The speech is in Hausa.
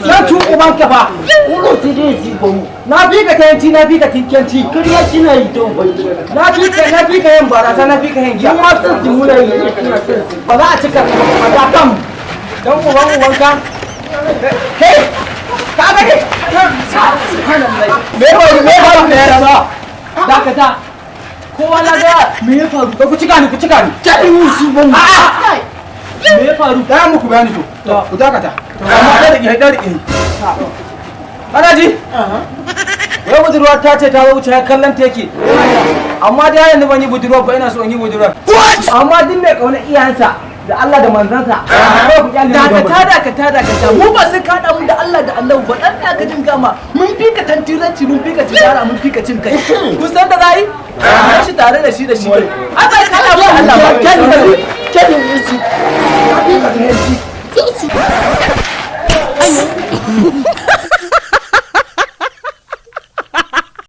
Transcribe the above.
Na ci ubanka ba. Ulo sai dai ji gomu. Na bi ka kayanci na bi ka kinkanci. Kariya kina yi to bai. Na bi ka yan barasa na bi ka yan giya. Kuma sun simula yi kina sun. Ba za a cika a da kan. Dan ubanka. Hey! Ka ga ne? Subhanallah. Me ba ne ya ba? Dakata. Kowa na ga me ya faru? Ku cika ni. Kai musu ban. Me ya faru? Da muku bayani to. Ku dakata. Amma da rike. Ana ji? Wai budurwa ta ce ta wuce kallon teke. Amma da yanzu ban yi budurwa ba ina so in yi budurwa. Amma din mai kauna iyayensa da Allah da manzansa. Dakata. Mu ba sai ka mu da Allah da Allah ba dan ka jin gama. Mun fi ka tantiranci, mun fi ka tijara, mun fi ka cin kai. Kun san da zai? Shi tare da shi. Ai bai kana mu Allah ba. Kyan yi.